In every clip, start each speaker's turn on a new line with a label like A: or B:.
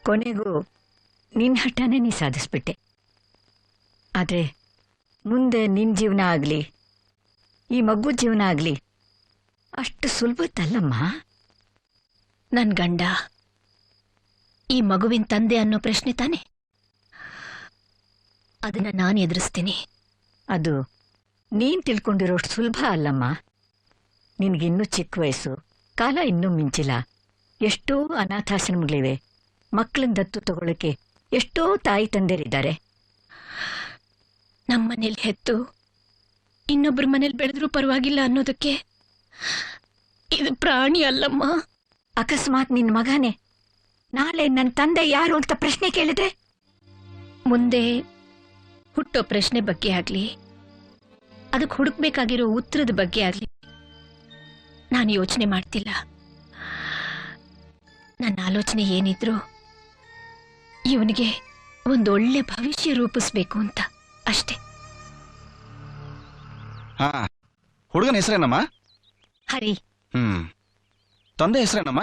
A: ಕೊನೆಗೂ ನಿನ್ನ ಹಠನೇ ನೀ ಸಾಧಿಸ್ಬಿಟ್ಟೆ. ಆದರೆ ಮುಂದೆ ನಿನ್ನ ಜೀವನ ಆಗಲಿ ಈ ಮಗು ಜೀವನ ಆಗಲಿ ಅಷ್ಟು ಸುಲಭದ್ದಲ್ಲಮ್ಮ.
B: ನನ್ನ ಗಂಡ ಈ ಮಗುವಿನ ತಂದೆ ಅನ್ನೋ ಪ್ರಶ್ನೆ ತಾನೆ, ಅದನ್ನ ನಾನು ಎದುರಿಸ್ತೀನಿ.
A: ಅದು ನೀನು ತಿಳ್ಕೊಂಡಿರೋಷ್ಟು ಸುಲಭ ಅಲ್ಲಮ್ಮ. ನಿನಗಿನ್ನೂ ಚಿಕ್ಕ ವಯಸ್ಸು, ಕಾಲ ಇನ್ನೂ ಮಿಂಚಿಲ್ಲ. ಎಷ್ಟೋ ಅನಾಥಾಶ್ರಮಗಳಿವೆ. ಮಕ್ಕಳನ್ನ ದತ್ತು ತಗೊಳ್ಳೋಕ್ಕೆ ಎಷ್ಟೋ ತಾಯಿ ತಂದೆರಿದ್ದಾರೆ.
B: ನಮ್ಮನೇಲಿ ಹೆತ್ತು ಇನ್ನೊಬ್ಬರ ಮನೇಲಿ ಬೆಳೆದ್ರೂ ಪರವಾಗಿಲ್ಲ ಅನ್ನೋದಕ್ಕೆ ಇದು ಪ್ರಾಣಿ ಅಲ್ಲಮ್ಮ.
A: ಅಕಸ್ಮಾತ್ ನಿನ್ನ ಮಗನೇ ನಾಳೆ ನನ್ನ ತಂದೆ ಯಾರು ಅಂತ ಪ್ರಶ್ನೆ ಕೇಳಿದ್ರೆ,
B: ಮುಂದೆ ಹುಟ್ಟೋ ಪ್ರಶ್ನೆ ಬಗ್ಗೆ ಆಗ್ಲಿ, ಅದಕ್ಕೆ ಹುಡುಕ್ಬೇಕಾಗಿರೋ ಉತ್ತರದ ಬಗ್ಗೆ ಆಗ್ಲಿ ನಾನು ಯೋಚನೆ ಮಾಡ್ತಿಲ್ಲ. ನನ್ನ ಆಲೋಚನೆ ಏನಿದ್ರು ಇವನಿಗೆ ಒಂದೊಳ್ಳೆ ಭವಿಷ್ಯ ರೂಪಿಸ್ಬೇಕು ಅಂತ ಅಷ್ಟೇ.
C: ಹುಡುಗನ ಹೆಸರೇನಮ್ಮ?
B: ಹರಿ.
C: ತಂದೆ ಹೆಸರೇನಮ್ಮ?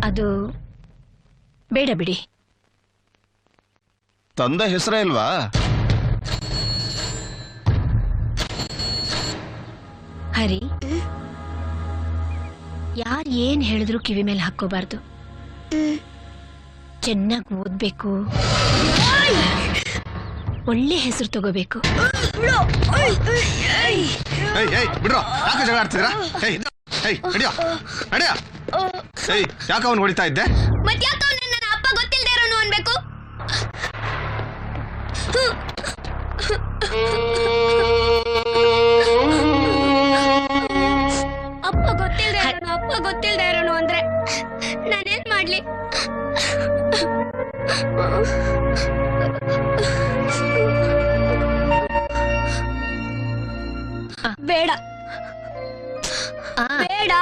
B: ಅದು ಬೇಡ ಬಿಡಿ.
C: ತಂದೆ ಹೆಸರೇ ಇಲ್ವಾ?
B: ಹರಿ, ಯಾರು ಏನ್ ಹೇಳಿದ್ರು ಕಿವಿ ಮೇಲೆ ಹಾಕೋಬಾರ್ದು. ಚೆನ್ನಾಗಿ ಓದ್ಬೇಕು, ಒಳ್ಳೆ ಹೆಸರು ತಗೋಬೇಕು.
C: ಯಾಕೆ ಅವನು ಹೊಡಿತಾ ಇದ್ದೆ?
D: ನನ್ನ ಅಪ್ಪ ಗೊತ್ತಿಲ್ಲದೆ ಇರೋನು ಅನ್ಬೇಕು. ಅಪ್ಪ ಗೊತ್ತಿಲ್ಲದೆ ಇರೋನು ಅಂದ್ರೆ ನಾನೇನ್ ಮಾಡ್ಲಿ? ಬೇಡ ಬೇಡ.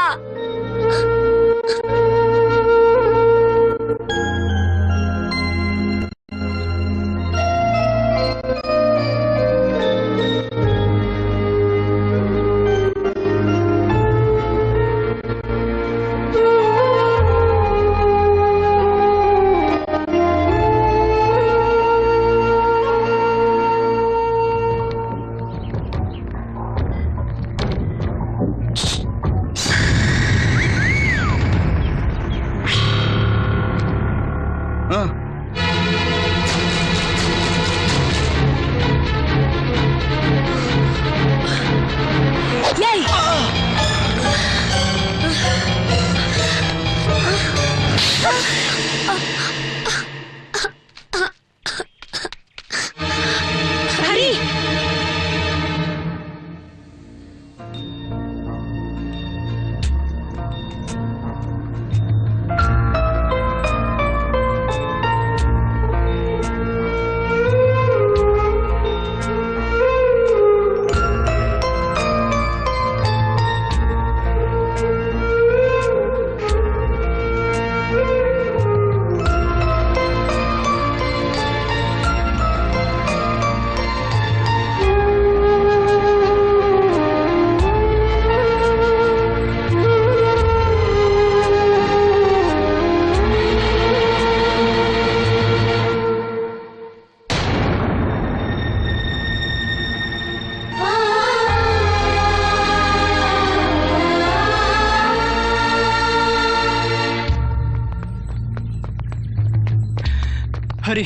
E: ಹರಿ,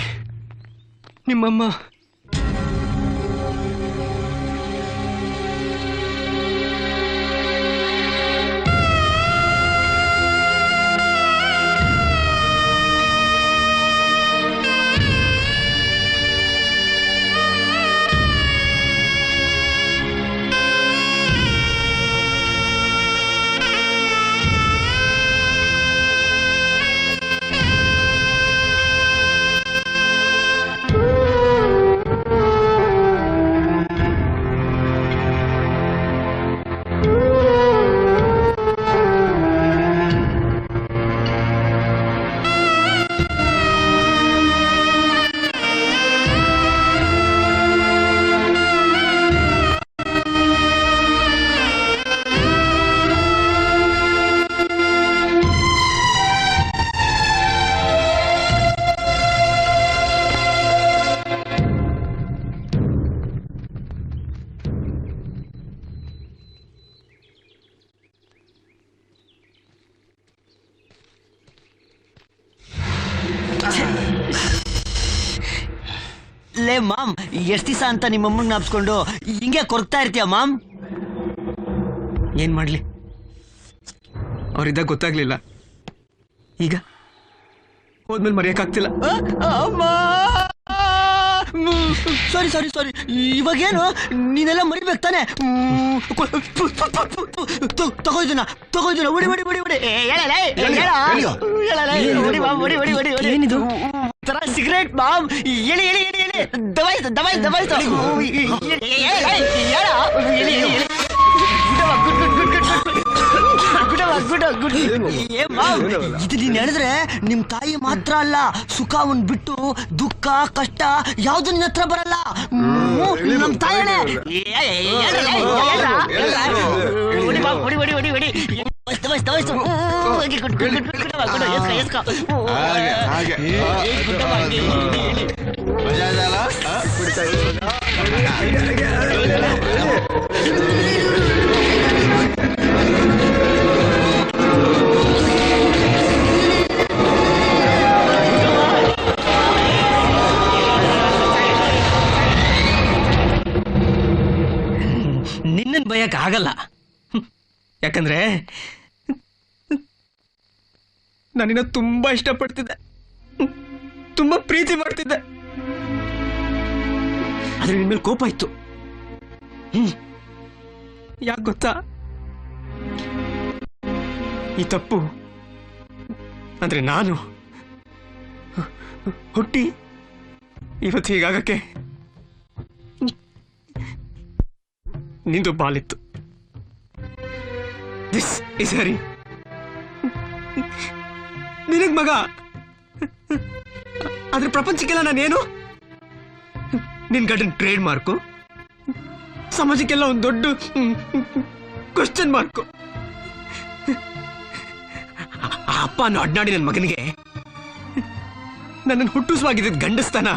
E: ನಿಮ್ಮಮ್ಮ
F: ಲೇ ಮಾಮ್, ಎಷ್ಟ್ ದಿವಸ ಅಂತ ನಿಮ್ಮಮ್ಮನ ಜ್ಞಾಪಿಸ್ಕೊಂಡು ಹಿಂಗೆ ಕೊರಗ್ತಾ ಇರ್ತೀಯ ಮಾಮ್?
E: ಏನ್ ಮಾಡ್ಲಿ, ಅವ್ರಿದ್ದಾಗ ಗೊತ್ತಾಗ್ಲಿಲ್ಲ, ಈಗ ಹೋದ್ಮೇಲೆ ಮರೆಯಕ್ಕಾಗ್ತಿಲ್ಲ.
F: ಸಾರಿ ಸಾರಿ ಸಾರಿ, ಇವಾಗೇನು ನೀನೆಲ್ಲ ಮರಿಬೇಕು ತಾನೆ? ತಗೋಯ್ದನ ಹೊಡಿ ಹೊಡಿ ಹೊಡಿ ಹೊಡಿ.
E: ಏನಿದು?
F: ಸಿಗರೇಟ್ ಮಾಮ್, ಎಳಿ ಎಳಿ ಎಳಿ ಎಳಿ, ದಬಾಯ್ತು ದಬಾಯ್ತು ದಬಾಯ್ತು. ಇದು ನೀನ್ ಹೇಳಿದ್ರೆ ನಿಮ್ ತಾಯಿ ಮಾತ್ರ ಅಲ್ಲ, ಸುಖ ಒಂದ್ ಬಿಟ್ಟು ದುಃಖ ಕಷ್ಟ ಯಾವ್ದು ನಿನ್ನ ಹತ್ರ ಬರಲ್ಲ. ನಮ್ ತಾಯಣೆ.
C: ಮಜಾ ಇದೆಯಲ್ಲ?
E: ನಿನ್ನನ್ ಬಯಕ್ ಆಗಲ್ಲ, ಯಾಕಂದ್ರೆ ನಾನಿನ್ನ ತುಂಬಾ ಇಷ್ಟಪಡ್ತಿದ್ದೆ, ತುಂಬಾ ಪ್ರೀತಿ ಮಾಡ್ತಿದ್ದೆ. ಆದ್ರೆ ನಿನ್ ಮೇಲೆ ಕೋಪ ಇತ್ತು. ಯಾಕೆ ಗೊತ್ತಾ? ಈ ತಪ್ಪು ಅಂದ್ರೆ ನಾನು ಹುಟ್ಟಿ ಇವತ್ತು ಹೀಗಾಗಕ್ಕೆ ನಿಂದು ಬಾಲಿತ್ತು. ದಿಸ್ ಇಸ್ ಹರಿ. ನಿನಗ್ ಮಗ, ಆದ್ರೆ ಪ್ರಪಂಚಕ್ಕೆಲ್ಲ ನಾನೇನು? ನಿನ್ ಗಂಡನ್ ಟ್ರೇಡ್ ಮಾರ್ಕು, ಸಮಾಜಕ್ಕೆಲ್ಲ ಒಂದು ದೊಡ್ಡ ಕ್ವಶನ್ ಮಾರ್ಕು. ಆ ಅಪ್ಪ ಅನ್ನೋ ಅಡ್ನಾಡಿ ನನ್ನ ಮಗನಿಗೆ ನನ್ನನ್ನು ಹುಟ್ಟುಸುವಾಗಿದ್ದ ಗಂಡಸ್ತಾನ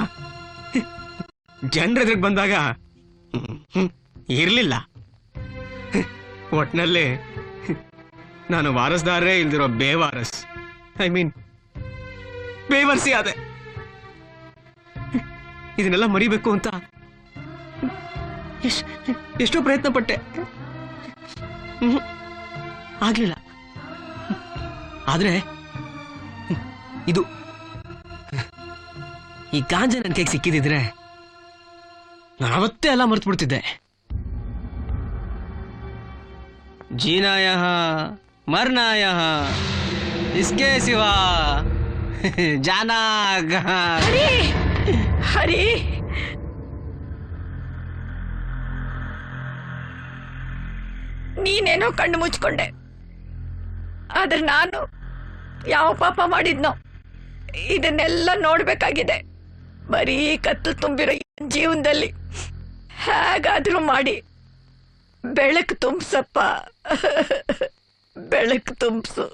E: ಜನರೆದ್ರಿಗೆ ಬಂದಾಗ ಇರ್ಲಿಲ್ಲ. ಒಟ್ನಲ್ಲಿ ನಾನು ವಾರಸ್ದಾರೇ ಇಲ್ದಿರೋ ಬೇವಾರಸ್, ಐ ಮೀನ್ ಬೇವರ್ಸಿ ಆದೆ. ಇದನ್ನೆಲ್ಲ ಮರಿಬೇಕು ಅಂತ ಎಷ್ಟೋ ಪ್ರಯತ್ನ ಪಟ್ಟೆ, ಆಗ್ಲಿಲ್ಲ. ಆದ್ರೆ ಇದು ಈ ಗಾಂಜ ನನ್ನ ಕೈಗೆ ಸಿಕ್ಕಿದಿದ್ರೆ ನಾನು ಅವತ್ತೇ ಎಲ್ಲ ಮರ್ತು ಬಿಡ್ತಿದ್ದೆ. जीना यहाँ मरना यहाँ इसके सिवा जाना कहाँ.
A: ಹರಿ, ನೀನೇನೋ ಕಣ್ಣು ಮುಚ್ಕೊಂಡೆ, ಆದ್ರೆ ನಾನು ಯಾವ ಪಾಪ ಮಾಡಿದ್ನೋ ಇದನ್ನೆಲ್ಲ ನೋಡ್ಬೇಕಾಗಿದೆ. ಬರೀ ಕತ್ತು ತುಂಬಿರೋ ಜೀವನದಲ್ಲಿ ಹೇಗಾದ್ರೂ ಮಾಡಿ ಬೆಳಕು ತುಂಬಿಸಪ್ಪ, ಬೆಳಕು ತುಂಬಿಸು.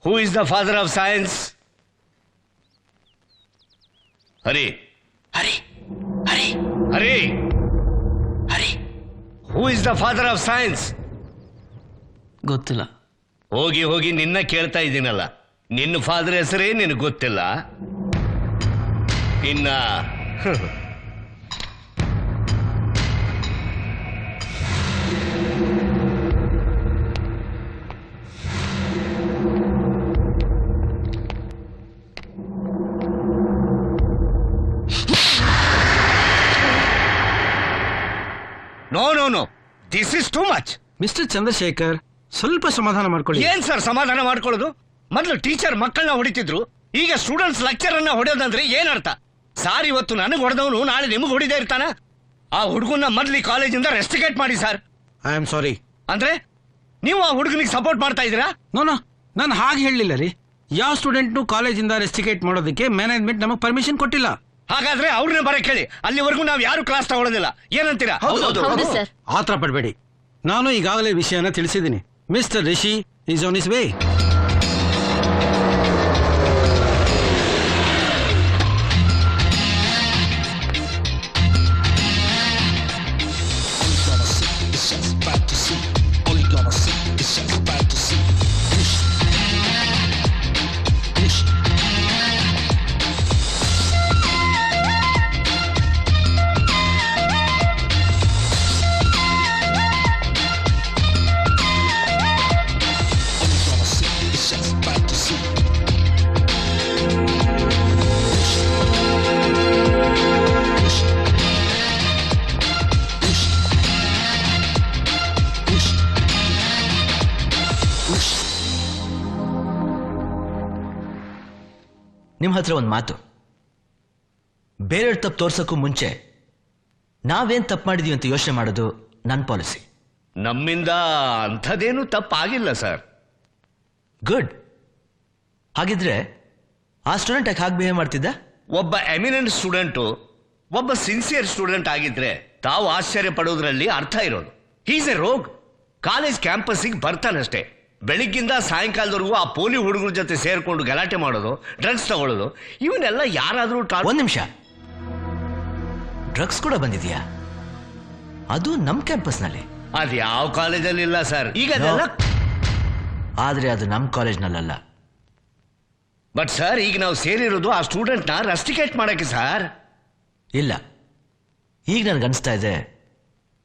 G: Who is the father of science? Hari.
F: Hari Hari
G: Hari.
F: Hari.
G: Who is the father of science?
E: ಗೊತ್ತಿಲ್ಲ.
G: ಹೋಗಿ ಹೋಗಿ ನಿನ್ನ ಕೇಳ್ತಾ ಇದ್ದೀನಲ್ಲ, ನಿನ್ನ ಫಾದರ್ ಹೆಸರೇ ನಿನಗೆ ಗೊತ್ತಿಲ್ಲ. ಇನ್ನ no no no, this is too much.
H: Mister Chandrashekar, ಸ್ವಲ್ಪ ಸಮಾಧಾನ ಮಾಡ್ಕೊಳ್ಳಿ.
G: ಏನ್ ಸರ್ ಸಮಾಧಾನ ಮಾಡ್ಕೊಳ್ಳೋದು? ಮೊದಲು ಟೀಚರ್ ಮಕ್ಕಳನ್ನ ಹೊಡಿತಿದ್ರು, ಈಗ ಸ್ಟೂಡೆಂಟ್ಸ್ ಲೆಕ್ಚರ್ ಅನ್ನ ಹೊಡೆಯೋದಂದ್ರೆ ಏನ್ ಅರ್ಥ? ಸಾರ್ ಇವತ್ತು ನನಗೆ ಹೊಡೆದವನು ನಾಳೆ ನಿಮಗೆ ಹೊಡಿದೇ ಇರ್ತಾನ? ಆ ಹುಡುಗನ್ನ ಮೊದಲು ಕಾಲೇಜಿಂದ ರೆಸ್ಟಿಗೇಟ್ ಮಾಡಿ ಸರ್.
H: I am sorry.
G: ಅಂದ್ರೆ ನೀವು ಆ ಹುಡುಗನಿಗೆ ಸಪೋರ್ಟ್ ಮಾಡ್ತಾ ಇದ್ದೀರಾ?
H: ನೋ ನೋ, ನಾನು ಹಾಗೆ ಹೇಳಲಿಲ್ಲ ರೀ. ಯಾವ ಸ್ಟೂಡೆಂಟ್ನು ಕಾಲೇಜಿಂದ ರೆಸ್ಟಿಕೇಟ್ ಮಾಡೋದಕ್ಕೆ ಮ್ಯಾನೇಜ್ಮೆಂಟ್ ನಮಗೆ ಪರ್ಮಿಷನ್ ಕೊಟ್ಟಿಲ್ಲ.
G: ಹಾಗಾದ್ರೆ ಅವ್ರನ್ನ ಬರಕ್ ಹೇಳಿ. ಅಲ್ಲಿವರೆಗೂ ನಾವು ಯಾರು ಕ್ಲಾಸ್ ತಗೊಳ್ಳೋದಿಲ್ಲ. ಏನಂತೀರಾ?
B: ಹೌದು ಸರ್.
H: ಆತರ ಪಡಬೇಡಿ. ನಾನು ಈಗಾಗಲೇ ವಿಷಯನ ತಿಳಿಸಿದ್ದೀನಿ. Mister Rishi is on his way.
I: ನಿಮ್ಮ ಹತ್ರ ಒಂದು ಮಾತು. ಬೇರೆಯವ್ರ ತಪ್ಪು ತೋರ್ಸೋಕ್ಕೂ ಮುಂಚೆ ನಾವೇನ್ ತಪ್ಪು ಮಾಡಿದೀವಿ ಅಂತ ಯೋಚನೆ ಮಾಡೋದು ನನ್ನ ಪಾಲಿಸಿ.
G: ನಮ್ಮಿಂದ ಅಂಥದ್ದೇನು ತಪ್ಪಾಗಿಲ್ಲ ಸರ್.
I: ಗುಡ್. ಹಾಗಿದ್ರೆ ಆ ಸ್ಟೂಡೆಂಟ್ ಯಾಕೆ ಹಾಗೆ ಬಿಹೇವ್ ಮಾಡ್ತಿದ್ದ?
G: ಒಬ್ಬ ಎಮಿನೆಂಟ್ ಸ್ಟೂಡೆಂಟು ಒಬ್ಬ ಸಿನ್ಸಿಯರ್ ಸ್ಟೂಡೆಂಟ್ ಆಗಿದ್ರೆ ತಾವು ಆಶ್ಚರ್ಯ ಪಡೋದ್ರಲ್ಲಿ ಅರ್ಥ ಇರೋದು. ಹೀಸ್ ಎ ರೋಗ್. ಕಾಲೇಜ್ ಕ್ಯಾಂಪಸ್ಸಿಗೆ ಬರ್ತಾನಷ್ಟೇ. ಬೆಳಿಗ್ಗಿಂದ ಸಾಯಂಕಾಲದವರೆಗೂ ಆ ಪೋಲಿ ಹುಡುಗರ ಜೊತೆ ಸೇರ್ಕೊಂಡು ಗಲಾಟೆ ಮಾಡೋದು, ಡ್ರಗ್ಸ್ ತಗೊಳ್ಳೋದು, ಇವನ್ನೆಲ್ಲ ಯಾರಾದ್ರೂ
I: ಒಂದ್ ನಿಮಿಷ. ಡ್ರಗ್ಸ್ ಕೂಡ ಬಂದಿದ್ಯಾ? ಅದು ನಮ್ ಕ್ಯಾಂಪಸ್ನಲ್ಲಿ.
G: ಅದು ಯಾವ ಕಾಲೇಜಲ್ಲಿ ಇಲ್ಲ ಸರ್. ಈಗ ಅದೆಲ್ಲ
I: ಆದ್ರೆ ಅದು ನಮ್ ಕಾಲೇಜ್ನಲ್ಲ.
G: ಬಟ್ ಸರ್, ಈಗ ನಾವು ಸೇರಿರೋದು ಆ ಸ್ಟೂಡೆಂಟ್ನ ರಸ್ಟಿಕೇಟ್ ಮಾಡಕ್ಕೆ ಸರ್.
I: ಇಲ್ಲ, ಈಗ ನನ್ಗನ್ಸ್ತಾ ಇದೆ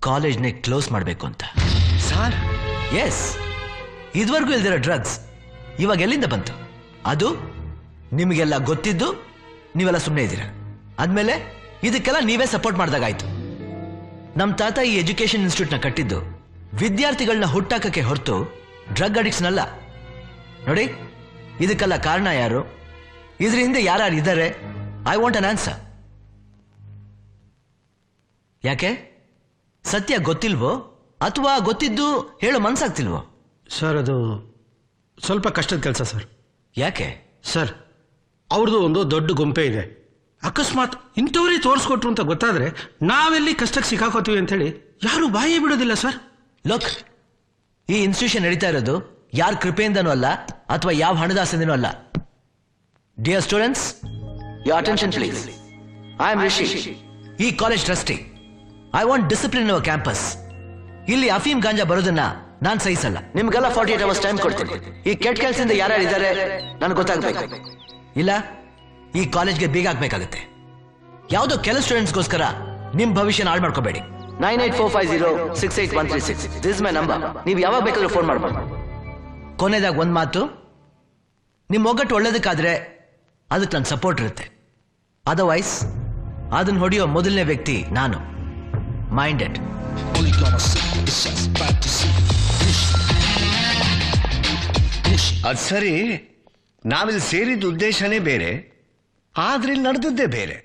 I: ಕಾಲೇಜ್ನೇ ಕ್ಲೋಸ್ ಮಾಡಬೇಕು ಅಂತ.
G: ಸರ್
I: ಎಸ್, ಇದುವರೆಗೂ ಇಲ್ದಿರೋ ಡ್ರಗ್ಸ್ ಇವಾಗ ಎಲ್ಲಿಂದ ಬಂತು? ಅದು ನಿಮಗೆಲ್ಲ ಗೊತ್ತಿದ್ದು ನೀವೆಲ್ಲ ಸುಮ್ಮನೆ ಇದ್ದೀರಾ. ಆದ್ಮೇಲೆ ಇದಕ್ಕೆಲ್ಲ ನೀವೇ ಸಪೋರ್ಟ್ ಮಾಡಿದಾಗಾಯ್ತು. ನಮ್ಮ ತಾತ ಈ ಎಜುಕೇಶನ್ ಇನ್ಸ್ಟಿಟ್ಯೂಟ್ನ ಕಟ್ಟಿದ್ದು ವಿದ್ಯಾರ್ಥಿಗಳನ್ನ ಹುಟ್ಟಾಕಕ್ಕೆ ಹೊರತು ಡ್ರಗ್ ಅಡಿಕ್ಟ್ಸ್ನಲ್ಲ. ನೋಡಿ, ಇದಕ್ಕೆಲ್ಲ ಕಾರಣ ಯಾರು? ಇದ್ರ ಹಿಂದೆ ಯಾರ್ಯಾರು ಇದ್ದಾರೆ? I want an answer. ಯಾಕೆ? ಸತ್ಯ ಗೊತ್ತಿಲ್ವೋ ಅಥವಾ ಗೊತ್ತಿದ್ದು ಹೇಳೋ ಮನ್ಸಾಗ್ತಿಲ್ವೋ?
H: ಸರ್, ಅದು ಸ್ವಲ್ಪ ಕಷ್ಟದ ಕೆಲಸ ಸರ್.
I: ಯಾಕೆ?
H: ಸರ್, ಅವ್ರದ್ದು ಒಂದು ದೊಡ್ಡ ಗುಂಪೆ ಇದೆ. ಅಕಸ್ಮಾತ್ ಇಂಥವ್ರಿಗೆ ತೋರಿಸ್ಕೊಟ್ರು ಅಂತ ಗೊತ್ತಾದ್ರೆ ನಾವೆಲ್ಲಿ ಕಷ್ಟಕ್ಕೆ ಸಿಕ್ಕಾಕೋತೀವಿ ಅಂತ ಹೇಳಿ ಯಾರು ಬಾಯೇ ಬಿಡೋದಿಲ್ಲ ಸರ್.
I: ಲೋಕ್, ಈ ಇನ್ಸ್ಟಿಟ್ಯೂಷನ್ ನಡೀತಾ ಇರೋದು ಯಾರ ಕೃಪೆಯಿಂದನೂ ಅಲ್ಲ ಅಥವಾ ಯಾವ ಹಣದಾಸೆಯಿಂದನೂ ಅಲ್ಲ. Dear students, your attention please. I am Rishi, ಈ college trustee. I want discipline in our campus. ಇಲ್ಲಿ ಅಫೀಮ್ ಗಾಂಜಾ ಬರೋದನ್ನ ನಾನ್ ಸಹಿಸಲ್ಲ. ನಿಮ್ಗೆಲ್ಲ 48 hours ಟೈಮ್ ಕೊಡ್ತೀನಿ. ಈ ಕೆಟ್ಟ ಕೆಲಸದಿಂದ ಯಾರ್ಯಾರು ಇದ್ದಾರೆ ನನಗೆ ಗೊತ್ತಾಗಬೇಕು. ಇಲ್ಲ, ಈ ಕಾಲೇಜ್ಗೆ ಬೀಗ ಹಾಕ್ಬೇಕಾಗುತ್ತೆ. ಯಾವುದೋ ಕೆಲವು ಸ್ಟೂಡೆಂಟ್ಸ್ಗೋಸ್ಕರ ನಿಮ್ ಭವಿಷ್ಯನ ಹಾಳು ಮಾಡ್ಕೋಬೇಡಿ. 9845068136 ದಿಸ್ ಮೈ ನಂಬರ್. ನೀವು ಯಾವಾಗ ಬೇಕಾದ್ರೂ ಫೋನ್ ಮಾಡ್ಬೋದು. ಕೊನೆದಾಗ ಒಂದ್ ಮಾತು, ನಿಮ್ ಒಗ್ಗಟ್ಟು ಒಳ್ಳೇದಕ್ಕಾದ್ರೆ ಅದಕ್ಕೆ ನನ್ನ ಸಪೋರ್ಟ್ ಇರುತ್ತೆ. ಅದರ್ವೈಸ್ ಅದನ್ನ ಹೊಡೆಯೋ ಮೊದಲನೇ ವ್ಯಕ್ತಿ ನಾನು. ಮೈಂಡೆಡ್.
G: ಅದ್ ಸರಿ, ನಾವಿಲ್ಲಿ ಸೇರಿದ ಉದ್ದೇಶನೇ ಬೇರೆ, ಆದ್ರೆ ಇಲ್ಲಿ ನಡೆದದ್ದೇ ಬೇರೆ.